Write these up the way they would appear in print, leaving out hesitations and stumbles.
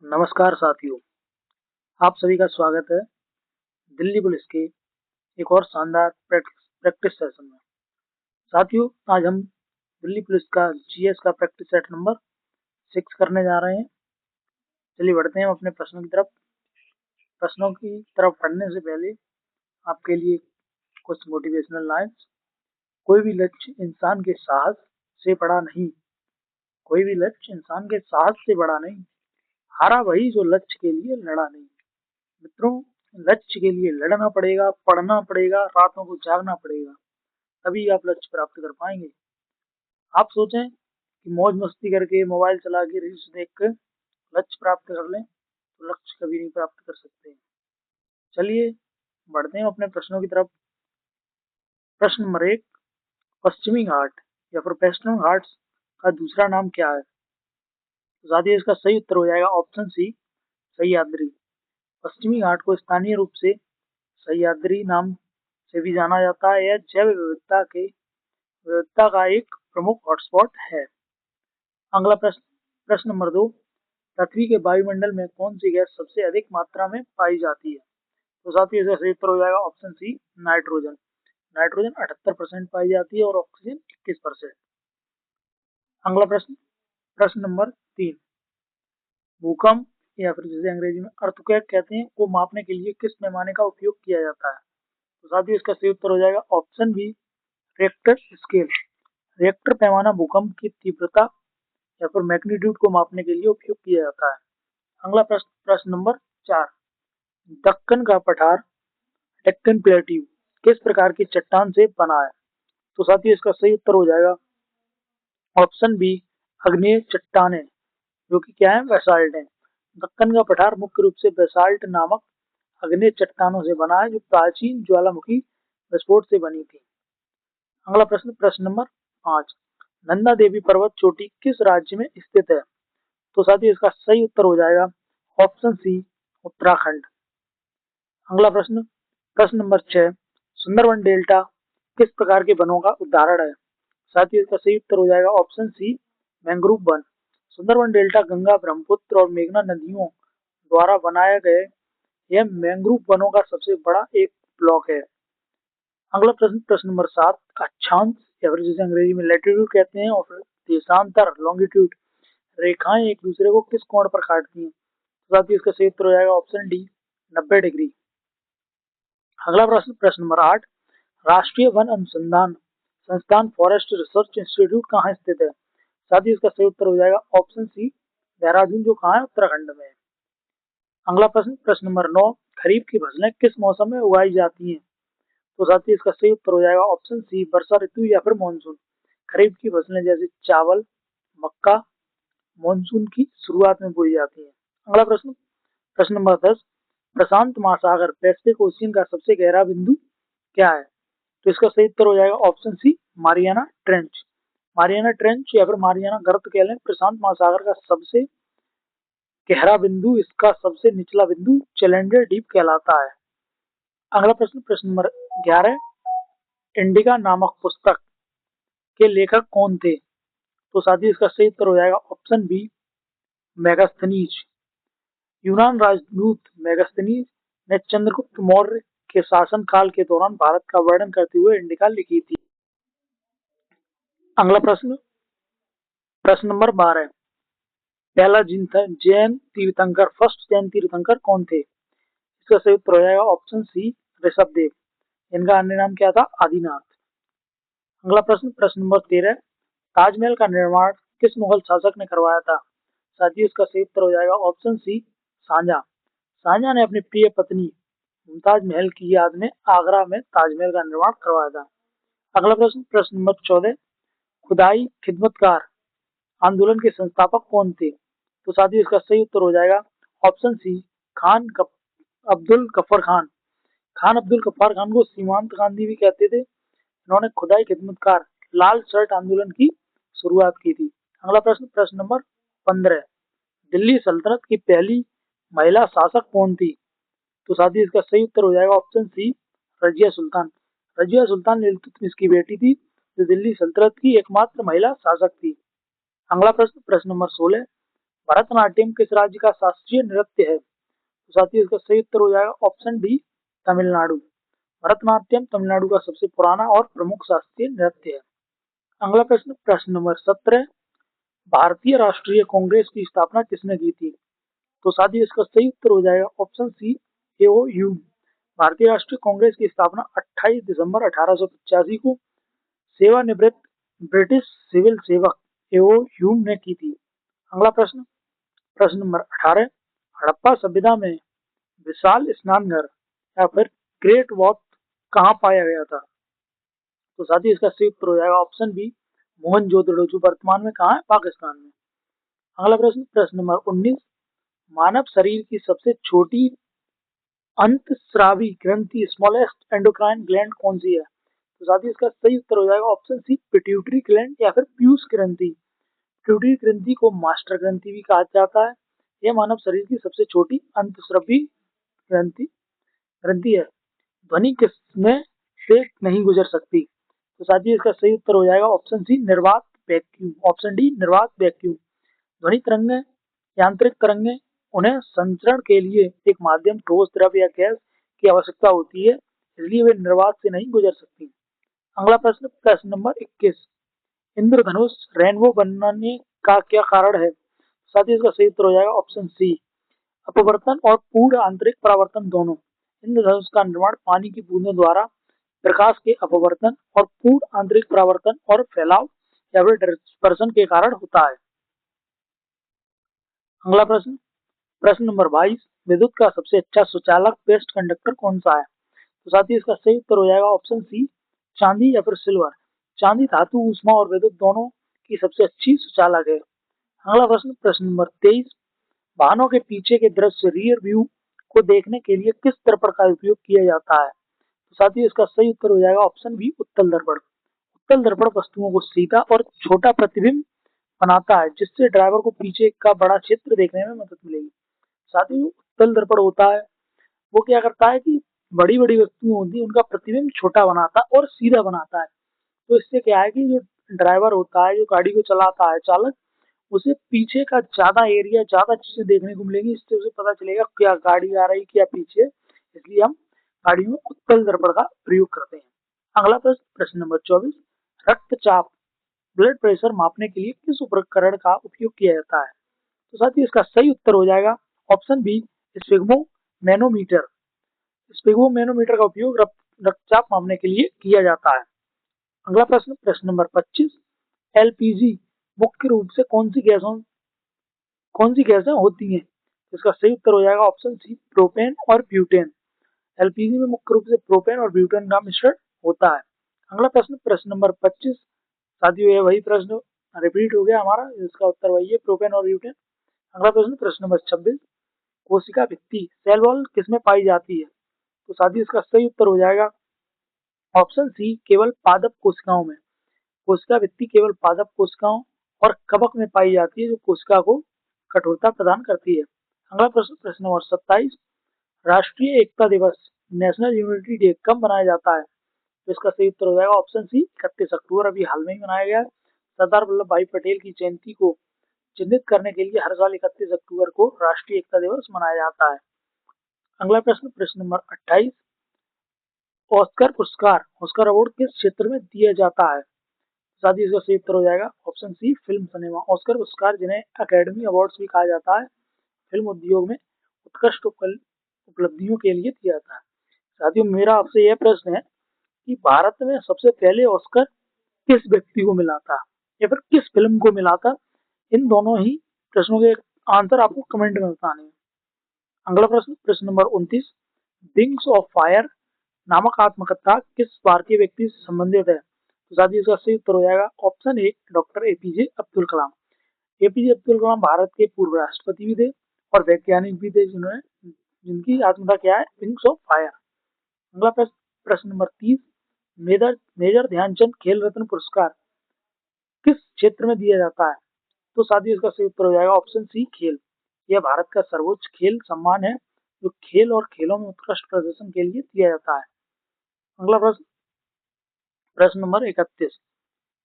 नमस्कार साथियों, आप सभी का स्वागत है दिल्ली पुलिस के एक और शानदार प्रैक्टिस सेशन में। साथियों, आज हम दिल्ली पुलिस का जीएस का प्रैक्टिस सेट नंबर 6 करने जा रहे हैं। चलिए बढ़ते हैं अपने प्रश्नों की तरफ। प्रश्नों की तरफ पढ़ने से पहले आपके लिए कुछ मोटिवेशनल लाइन्स। कोई भी लक्ष्य इंसान के साहस से बड़ा नहीं। कोई भी लक्ष्य इंसान के साहस से बड़ा नहीं। हारा वही जो लक्ष्य के लिए लड़ा नहीं। मित्रों, लक्ष्य के लिए लड़ना पड़ेगा, पढ़ना पड़ेगा, रातों को जागना पड़ेगा, तभी आप लक्ष्य प्राप्त कर पाएंगे। आप सोचें कि मौज मस्ती करके, मोबाइल चला के, रील्स देख कर लक्ष्य प्राप्त कर लें तो लक्ष्य कभी नहीं प्राप्त कर सकते। चलिए बढ़ते हैं अपने प्रश्नों की तरफ। प्रश्न नंबर 1, पश्चिमी घाट या फिर वेस्टर्न घाट्स का दूसरा नाम क्या है? तो साथियों, इसका सही उत्तर हो जाएगा ऑप्शन सी, सह्याद्री। पश्चिमी घाट को स्थानीय रूप से सह्याद्री नाम से भी जाना जाता है। यह जैव विविधता का एक प्रमुख हॉटस्पॉट है। अगला प्रश्न, प्रश्न नंबर 2, पृथ्वी के वायुमंडल में कौन सी गैस सबसे अधिक मात्रा में पाई जाती है? तो साथियों, इसका सही उत्तर हो जाएगा ऑप्शन सी, नाइट्रोजन। नाइट्रोजन 78% पाई जाती है और ऑक्सीजन 21%। अगला प्रश्न, प्रश्न नंबर 3, भूकंप या फिर जिसे अंग्रेजी में अर्थक्वेक कहते हैं को मापने के लिए किस पैमाने का उपयोग किया जाता है? तो साथियों, इसका सही उत्तर हो जाएगा option B, Richter scale. Richter पैमाना भूकंप की तीव्रता या फिर मैग्नीट्यूड को मापने के लिए उपयोग किया जाता है। अगला प्रश्न, प्रश्न नंबर 4, दक्कन का पठार, डेक्कन प्लेट्यू किस प्रकार की चट्टान से बना है? तो साथियों, इसका सही उत्तर हो जाएगा ऑप्शन बी, आग्नेय चट्टानें, जो कि क्या है, बेसाल्ट है। दक्कन का पठार मुख्य रूप से बेसाल्ट नामक आग्नेय चट्टानों से बना है, जो प्राचीन ज्वालामुखी विस्फोट से बनी थी। अगला प्रश्न, प्रश्न नंबर 5, नंदा देवी पर्वत चोटी किस राज्य में स्थित है? तो साथियों, इसका सही उत्तर हो जाएगा ऑप्शन सी, उत्तराखंड। अगला प्रश्न, प्रश्न नंबर 6, सुंदरवन डेल्टा किस प्रकार के वनों का उदाहरण है? साथियों, इसका सही उत्तर हो जाएगा ऑप्शन सी, मैंग्रोव वन। सुंदरवन डेल्टा गंगा, ब्रह्मपुत्र और मेघना नदियों द्वारा बनाया गया यह मैंग्रोव वनों का सबसे बड़ा एक ब्लॉक है। अगला प्रश्न, प्रश्न नंबर 7, अक्षांश या फिर जिसे अंग्रेजी में लैटिट्यूड कहते हैं और फिर देशांतर, लॉन्गिट्यूड रेखाएं एक दूसरे को किस कोण पर काटती हैं? तो साथियों, इसका सही उत्तर हो जाएगा ऑप्शन डी, 90 डिग्री। अगला प्रश्न, प्रश्न नंबर 8, राष्ट्रीय वन अनुसंधान संस्थान फॉरेस्ट रिसर्च इंस्टीट्यूट कहाँ स्थित है? साथियों, इसका सही उत्तर हो जाएगा ऑप्शन सी, देहरादून, जो कहाँ है, उत्तराखंड में है। अगला प्रश्न, प्रश्न नंबर 9, खरीफ की फसलें किस मौसम में उगाई जाती हैं? तो साथियों, इसका सही उत्तर हो जाएगा ऑप्शन सी, वर्षा ऋतु या फिर मानसून। खरीफ की फसलें जैसे चावल, मक्का मानसून की शुरुआत में बोई जाती हैं। अगला प्रश्न, प्रश्न नंबर 10, प्रशांत महासागर पैसिफिक ओशियन का सबसे गहरा बिंदु क्या है? तो इसका सही उत्तर हो जाएगा option C, Mariana trench. Mariana trench या फिर मारियाना गर्त कह लें, प्रशांत महासागर का सबसे गहरा बिंदु, इसका सबसे निचला बिंदु चैलेंजर डीप कहलाता है। अगला प्रश्न, प्रश्न नंबर 11, इंडिका नामक पुस्तक के लेखक कौन थे? तो साथियों, इसका सही उत्तर हो जाएगा ऑप्शन बी, मेगास्थनीज। यूनान राजदूत मेगास्थनीज ने चंद्रगुप्त मौर्य के शासनकाल के दौरान भारत का वर्णन करते हुए इंडिका लिखी थी। अगला प्रश्न, प्रश्न नंबर 12, पहला जैन तीर्थंकर, फर्स्ट जैन तीर्थंकर कौन थे? इसका सही उत्तर हो जाएगा ऑप्शन सी, ऋषभदेव। इनका अन्य नाम क्या था? आदिनाथ। अगला प्रश्न, प्रश्न नंबर 13, ताजमहल का निर्माण किस मुगल शासक ने करवाया था? साथियों, इसका सही उत्तर हो जाएगा ऑप्शन सी, शाहजहां। शाहजहां ने अपनी प्रिय पत्नी मुमताज महल की याद में आगरा में ताजमहल का निर्माण करवाया था। अगला प्रश्न, प्रश्न नंबर 14, खुदाई खिदमतकार आंदोलन के संस्थापक कौन थे? तो साथियों, इसका सही उत्तर हो जाएगा ऑप्शन सी, अब्दुल गफ्फार खान। खान अब्दुल गफ्फार खान को सीमांत गांधी भी कहते थे। इन्होंने खुदाई खिदमतकार लाल शर्ट आंदोलन की शुरुआत की थी। अगला प्रश्न, प्रश्न नंबर 15, दिल्ली सल्तनत की पहली महिला शासक कौन थी? तो साथियों, इसका सही उत्तर हो जाएगा ऑप्शन सी, रजिया सुल्तान। रजिया सुल्तान इल्तुतमिश की बेटी थी, जो दिल्ली सल्तनत की एकमात्र महिला शासक थी। अगला प्रश्न, प्रश्न नंबर 16, भरतनाट्यम किस राज्य का शास्त्रीय नृत्य है? तो साथियों इसका सही उत्तर हो जाएगा ऑप्शन डी, तमिलनाडु। भरतनाट्यम तमिलनाडु का सबसे पुराना और प्रमुख शास्त्रीय नृत्य है। अगला प्रश्न, प्रश्न नंबर 17, भारतीय राष्ट्रीय कांग्रेस की स्थापना किसने की थी? तो साथियों इसका सही उत्तर हो जाएगा ऑप्शन सी, एओ ह्यूम। भारतीय राष्ट्रीय कांग्रेस की स्थापना 28 दिसंबर 1885 को सेवानिवृत्त ब्रिटिश सिविल सेवक एओ ह्यूम ने की थी। अगला प्रश्न, प्रश्न नंबर 18, हड़प्पा सभ्यता में विशाल स्नान घर या फिर ग्रेट वॉथ कहाँ पाया गया था? तो साथियों इसका सही उत्तर हो जाएगा ऑप्शन बी, मोहनजोदड़ो, जो वर्तमान में कहाँ है, पाकिस्तान में। अगला प्रश्न, प्रश्न नंबर 19, मानव शरीर की सबसे छोटी अंतस्रावी ग्रंथि स्मॉलेस्ट एंडोक्राइन ग्लैंड कौन सी है? तो साथियों इसका सही उत्तर हो जाएगा ऑप्शन सी, पिट्यूटरी ग्लैंड या फिर पीयूष ग्रंथि। पिट्यूटरी ग्रंथि को मास्टर ग्रंथि भी कहा जाता है। यह मानव शरीर की सबसे छोटी अंतस्रावी ग्रंथि ग्रंथि है। ध्वनि किसमें से नहीं गुजर सकती? तो साथियों इसका सही उत्तर हो जाएगा ऑप्शन सी, निर्वात वैक्यूम। ऑप्शन डी, निर्वात वैक्यूम। ध्वनि तरंगें, यांत्रिक तरंगें, उन्हें संचरण के लिए एक माध्यम, ठोस, द्रव या गैस की आवश्यकता होती है, इसलिए वे निर्वात से नहीं गुजर सकती। अगला प्रश्न, प्रश्न नंबर 21, इंद्रधनुष रेनबो बनने का क्या कारण है? साथ ही इसका सही उत्तर हो जाएगा ऑप्शन सी, अपवर्तन और पूर्ण आंतरिक परावर्तन दोनों। इंद्रधनुष का निर्माण पानी की बूंदों द्वारा प्रकाश के अपवर्तन और पूर्ण आंतरिक परावर्तन और फैलाव या फिर डिस्पर्शन के कारण होता है। अगला प्रश्न, प्रश्न नंबर 22, विद्युत का सबसे अच्छा सुचालक बेस्ट कंडक्टर कौन सा है? तो साथ ही इसका सही उत्तर हो जाएगा ऑप्शन सी, चांदी या फिर सिल्वर। चांदी धातु, ऊष्मा और विद्युत दोनों की सबसे अच्छी सुचालक है। अगला प्रश्न, प्रश्न नंबर 23, वाहनों के पीछे के दृश्य रियर व्यू को देखने के लिए किस दर्पण का उपयोग किया जाता है? तो साथ ही इसका सही उत्तर हो जाएगा ऑप्शन बी, उत्तल दर्पण। उत्तल दर्पण वस्तुओं को सीधा और छोटा प्रतिबिंब बनाता है, जिससे ड्राइवर को पीछे का बड़ा क्षेत्र देखने में मदद मिलेगी। साथ ही उत्तल दर्पण होता है, वो क्या करता है कि बड़ी बड़ी वस्तुएं होती है उनका प्रतिबिंब छोटा बनाता है और सीधा बनाता है। तो इससे क्या है कि जो ड्राइवर होता है, जो गाड़ी को चलाता है, चालक, उसे पीछे का ज्यादा एरिया, ज्यादा चीजें देखने को मिलेंगी। इससे उसे पता चलेगा क्या गाड़ी आ रही, क्या पीछे। इसलिए हम गाड़ियों में उत्तल दर्पण का प्रयोग करते हैं। अगला प्रश्न, प्रश्न नंबर 24, रक्तचाप ब्लड प्रेशर मापने के लिए किस उपकरण का उपयोग किया जाता है? तो साथ ही इसका सही उत्तर हो जाएगा option B, sphygmomanometer. Sphygmomanometer का उपयोग रक्तचाप मापने के लिए किया जाता है। अगला प्रश्न, प्रश्न नंबर 25, एलपीजी मुख्य रूप से कौन सी गैसें होती हैं? इसका सही उत्तर हो जाएगा ऑप्शन सी, प्रोपेन और ब्यूटेन। एलपीजी में मुख्य रूप से प्रोपेन और ब्यूटेन का मिश्रण होता है। अगला प्रश्न, प्रश्न नंबर 25, साथियों ये वही प्रश्न रिपीट हो गया हमारा, इसका उत्तर वही है, प्रोपेन और ब्यूटेन। अगला प्रश्न, प्रश्न नंबर 26, कोशिका भित्ति सेल वॉल किसमें पाई जाती है? तो साथियों इसका सही उत्तर हो जाएगा ऑप्शन सी, केवल पादप कोशिकाओं में। कोशिका भित्ति केवल पादप कोशिकाओं और कवक में पाई जाती है, जो कोशिका को कठोरता प्रदान करती है। अगला प्रश्न, प्रश्न नंबर 27, राष्ट्रीय एकता दिवस नेशनल यूनिटी डे कब मनाया जाता है? तो इसका सही उत्तर हो जाएगा ऑप्शन सी, 31 अक्टूबर, अभी हाल में ही मनाया गया। सरदार वल्लभ भाई पटेल की जयंती को चिन्हित करने के लिए हर साल 31 अक्टूबर को राष्ट्रीय एकता दिवस मनाया जाता है। अगला प्रश्न, प्रश्न नंबर 28, ऑस्कर पुरस्कार, ऑस्कर अवार्ड किस क्षेत्र में दिया जाता है? साथ ही इसका सही उत्तर हो जाएगा option C, film cinema. Oscar पुरस्कार, जिन्हें अकेडमी अवार्ड्स भी कहा जाता है, फिल्म उद्योग में उत्कृष्ट उपलब्धियों के लिए दिया जाता है। साथियों मेरा आपसे यह प्रश्न है कि भारत में सबसे पहले ऑस्कर किस व्यक्ति को मिला था या फिर किस फिल्म को मिला था? इन दोनों ही प्रश्नों के आंसर आपको कमेंट में बताने हैं। अगला प्रश्न, प्रश्न नंबर 29, विंग्स ऑफ फायर नामक आत्मकथा किस भारतीय व्यक्ति से संबंधित है? तो साथ ही इसका सही उत्तर हो जाएगा option A, doctor APJ Abdul Kalam. APJ Abdul Kalam Bharat के पूर्व राष्ट्रपति भी थे और वैज्ञानिक भी थे, जिन्होंने जिनकी आत्मकथा क्या है, विंग्स ऑफ फायर। अगला प्रश्न, प्रश्न नंबर 30, मेजर मेजर ध्यानचंद खेल रत्न पुरस्कार किस क्षेत्र में दिया जाता है? तो साथियों इसका सही उत्तर हो जाएगा ऑप्शन सी, खेल। यह भारत का सर्वोच्च खेल सम्मान है, जो खेल और खेलों में उत्कृष्ट प्रदर्शन के लिए दिया जाता है। अगला प्रश्न, प्रश्न नंबर 31,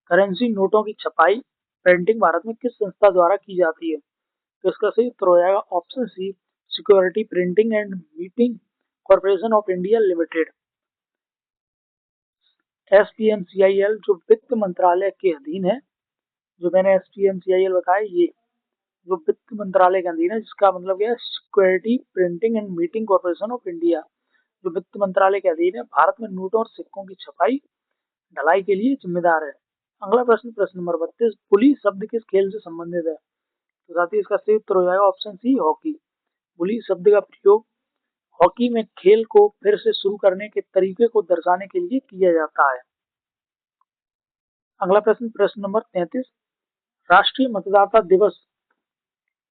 करेंसी नोटों की छपाई प्रिंटिंग भारत में किस संस्था द्वारा की जाती है? तो इसका सही उत्तर हो जाएगा option C, security printing and minting corporation of India limited. SPMCIL जो वित्त मंत्रालय के अधीन है, जो मैंने SPMCIL बताया, ये जो वित्त मंत्रालय के अधीन है, जिसका मतलब क्या है, security printing and minting corporation of India, जो वित्त मंत्रालय के अधीन है, भारत में नोटों और सिक्कों की छपाई ढलाई के लिए जिम्मेदार है। अगला प्रश्न, प्रश्न नंबर 32, बुली शब्द किस खेल से संबंधित है? तो साथ ही इसका सही उत्तर हो जाएगा ऑप्शन सी, हॉकी। बुली शब्द का प्रयोग हॉकी में खेल को फिर से शुरू करने के तरीके को दर्शाने के लिए किया जाता है। अगला प्रश्न, प्रश्न नंबर 33, राष्ट्रीय मतदाता दिवस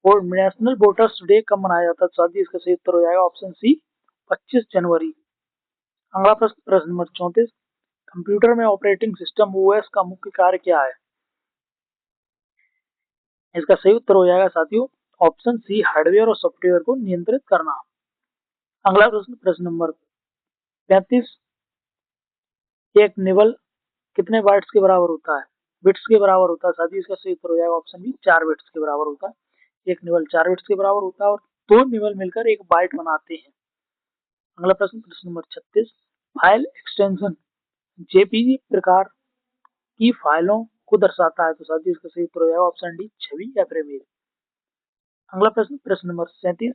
और नेशनल वोटर्स डे कब मनाया जाता है? साथ ही इसका सही उत्तर हो जाएगा ऑप्शन सी, 25 जनवरी। अगला प्रश्न, प्रश्न नंबर 34, कंप्यूटर में ऑपरेटिंग सिस्टम ओएस का मुख्य कार्य क्या है? इसका सही उत्तर हो जाएगा साथियों ऑप्शन सी, हार्डवेयर और सॉफ्टवेयर को नियंत्रित करना। अगला प्रश्न, प्रश्न नंबर 35, एक निबल कितने बाइट्स के बराबर होता है? बिट्स के बराबर होता है। साथ ही इसका सही उत्तर हो जाएगा ऑप्शन बी, 4 बिट्स के बराबर होता है। एक निबल 4 बिट्स के बराबर होता है और 2 निबल मिलकर एक बाइट बनाते हैं। अगला प्रश्न, प्रश्न नंबर 36, फाइल एक्सटेंशन जेपीजी प्रकार की फाइलों को दर्शाता है। तो साथ ही इसका सही उत्तर हो जाएगा ऑप्शन डी, छवि या इमेज। अगला प्रश्न, प्रश्न नंबर 37,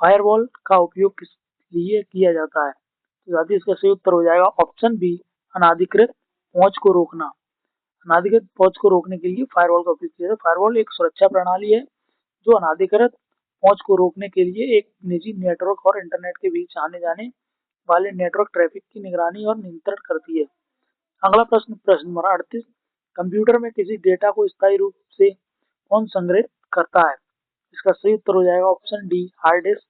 फायरवॉल का उपयोग किस लिए किया जाता है? तो साथ ही इसका सही उत्तर हो जाएगा ऑप्शन बी, अनाधिकृत पहुंच को रोकना। अनाधिकृत पहुंच को रोकने के लिए फायरवॉल का उपयोग किया जाता है। फायरवॉल एक सुरक्षा प्रणाली है जो अनाधिकृत पहुंच को रोकने के लिए एक निजी नेटवर्क और इंटरनेट के बीच आने जाने वाले नेटवर्क ट्रैफिक की निगरानी और नियंत्रण करती है। अगला प्रश्न, प्रश्न नंबर 38, कंप्यूटर में किसी डेटा को स्थायी रूप से कौन संग्रहित करता है? इसका सही उत्तर हो जाएगा option D, hard disk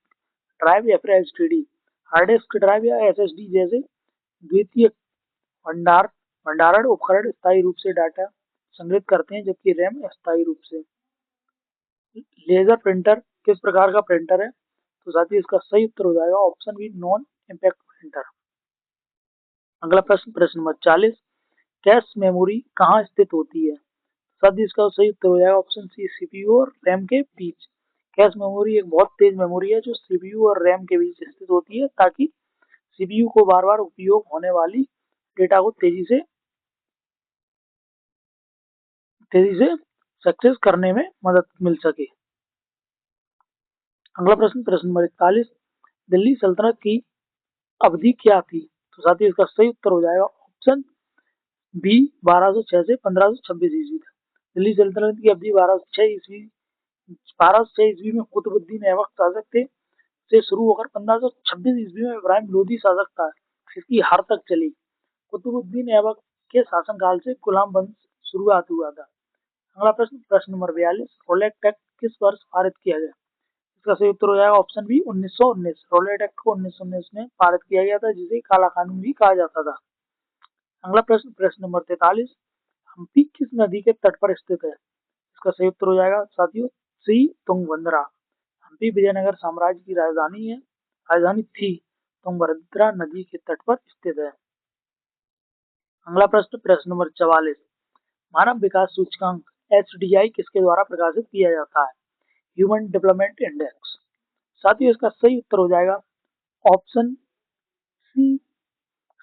drive या फिर एसटीडी। हार्ड डिस्क ड्राइव या एसएसडी जैसे द्वितीय भंडार भंडारण उपकरण स्थायी रूप से डाटा संग्रहित करते हैं, जबकि रैम अस्थायी रूप से। लेजर प्रिंटर किस प्रकार का प्रिंटर है? तो साथ ही इसका सही उत्तर हो जाएगा option B, non impact printer. अगला प्रश्न, प्रश्न नंबर 40, कैश मेमोरी कहाँ स्थित होती है? साथ ही इसका सही उत्तर हो जाएगा ऑप्शन सी, सीपीयू और रैम के बीच। कैश मेमोरी एक बहुत तेज मेमोरी है जो सीपीयू और रैम के बीच स्थित होती है, ताकि सीपीयू को बार बार उपयोग होने वाली डेटा को तेजी से सक्सेस करने में मदद मिल सके। अगला प्रश्न, प्रश्न नंबर 41, दिल्ली सल्तनत की अवधि क्या थी? तो साथ ही इसका सही उत्तर हो जाएगा ऑप्शन बी, 1206 से 1526 ईस्वी तक। दिल्ली सल्तनत की अवधि 1206 ईस्वी में कुतुबुद्दीन ऐबक शासक थे से शुरू होकर 1526 ईस्वी में इब्राहिम लोदी शासक था, इसकी हार तक चली। कुतुबुद्दीन ऐबक के शासनकाल से गुलाम वंश शुरुआत हुआ था। अगला प्रश्न, प्रश्न नंबर 42, रोलेट एक्ट किस वर्ष पारित किया गया? इसका सही उत्तर हो जाएगा ऑप्शन बी, 1919। रोलेट एक्ट को 1919 में पारित किया गया था, जिसे काला कानून भी कहा जाता था। अगला प्रश्न, प्रश्न नंबर 43, हम्पी किस नदी के तट पर स्थित है? इसका सही उत्तर हो जाएगा साथियों सी, तुंगभद्रा। हम्पी विजयनगर साम्राज्य की राजधानी थी, तुंगभद्रा नदी के तट पर स्थित है। अगला प्रश्न, प्रश्न नंबर 44, मानव विकास सूचकांक HDI किसके द्वारा प्रकाशित किया जाता है? Human development index. साथ ही इसका सही उत्तर हो जाएगा ऑप्शन सी,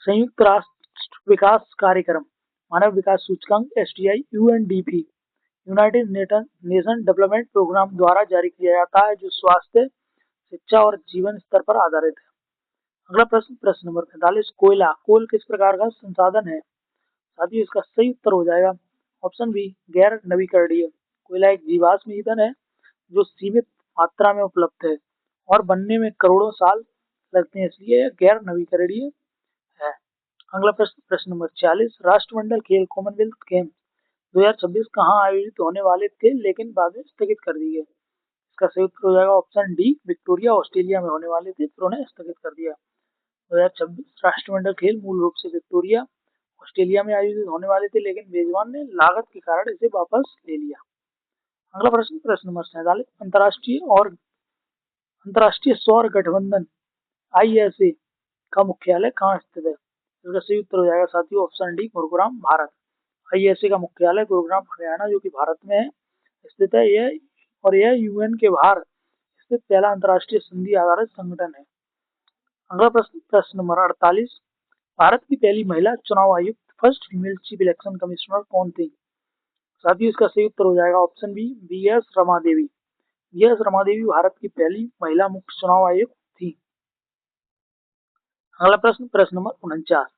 संयुक्त राष्ट्र विकास कार्यक्रम मानव विकास सूचकांक HDI UNDP, United Nation development programme द्वारा जारी किया जाता है, जो स्वास्थ्य, शिक्षा और जीवन स्तर पर आधारित है। अगला प्रश्न, प्रश्न नंबर 45, कोल किस प्रकार का संसाधन है? साथ ही इसका सही उत्तर हो जाएगा ऑप्शन बी, गैर नवीकरणीय। कोयला एक जीवाश्म ईंधन है जो सीमित मात्रा में उपलब्ध है और बनने में करोड़ों साल लगते हैं, इसलिए यह गैर नवीकरणीय है। अगला प्रश्न, प्रश्न नंबर 46, राष्ट्रमंडल खेल कॉमनवेल्थ गेम 2026 कहाँ आयोजित होने वाले थे लेकिन बाद में स्थगित कर दिए गए? इसका सही उत्तर हो जाएगा ऑप्शन डी, विक्टोरिया ऑस्ट्रेलिया में होने वाले थे, फिर उन्हें स्थगित कर दिया। 2026 राष्ट्रमंडल खेल मूल रूप से विक्टोरिया ऑस्ट्रेलिया में आयोजित होने वाले थे, लेकिन मेजबान ने लागत के कारण इसे वापस ले लिया। अगला प्रश्न, प्रश्न नंबर 47, अंतर्राष्ट्रीय सौर गठबंधन ISA का मुख्यालय कहाँ स्थित है? इसका सही उत्तर हो जाएगा साथियों option D, Gurugram, Bharat. ISA का मुख्यालय गुरुग्राम हरियाणा, जो कि भारत में है, स्थित है। यह और यह यूएन के बाहर स्थित पहला अंतर्राष्ट्रीय संधि आधारित संगठन है। अगला प्रश्न, प्रश्न नंबर 48, भारत की पहली महिला चुनाव आयुक्त, first female chief election commissioner कौन थी? साथियों, इसका सही उत्तर हो जाएगा option B, BS. Rama Devi. BS. Rama Devi Bharat की पहली महिला मुख्य चुनाव आयुक्त थी। अगला प्रश्न, प्रश्न नंबर 49,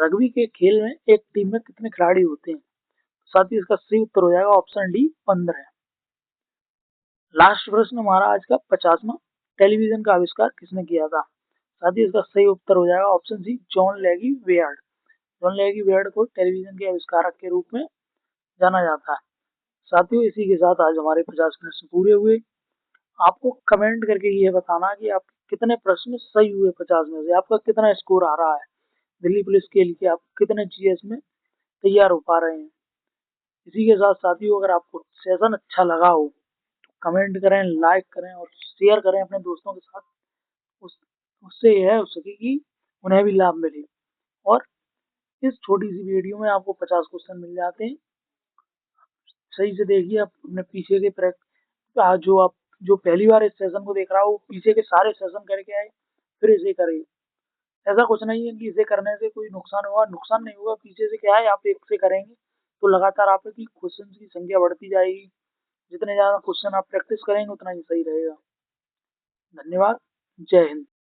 रग्बी के खेल में एक टीम में कितने खिलाड़ी होते हैं? साथियों, इसका सही उत्तर हो जाएगा ऑप्शन डी, 15। लास्ट प्रश्न हमारा आज का 50वां, टेलीविजन का आविष्कार किसने किया था? साथियों, इसका सही उत्तर हो जाएगा ऑप्शन सी, जॉन लेगी वेयर्ड। जॉन लेगी वेयर्ड को टेलीविजन के आविष्कारक के रूप में जाना जाता है। साथियों, इसी के साथ आज हमारे 50 प्रश्न पूरे हुए। आपको कमेंट करके ये बताना कि आप कितने प्रश्न सही हुए 50 में से, आपका कितना स्कोर आ रहा है दिल्ली पुलिस के लिए, आप कितने जीएस में तैयार हो पा रहे हैं। इसी के साथ साथियों, अगर आपको सेशन अच्छा लगा हो तो कमेंट करें, लाइक करें और शेयर करें अपने दोस्तों के साथ। उस उससे यह हो सके कि उन्हें भी लाभ मिले। और इस छोटी सी वीडियो में आपको 50 क्वेश्चन मिल जाते हैं। सही से देखिए, आप अपने पीछे के जो पहली बार इस सेशन को देख रहा हो, पीछे के सारे सेशन करके आए, फिर इसे करें। ऐसा कुछ नहीं है कि इसे करने से कोई नुकसान होगा, नुकसान नहीं होगा। पीछे से क्या है, आप एक से करेंगे तो लगातार आपकी क्वेश्चन की संख्या बढ़ती जाएगी। जितने ज्यादा क्वेश्चन आप प्रैक्टिस करेंगे उतना ही सही रहेगा। धन्यवाद। जय हिंद।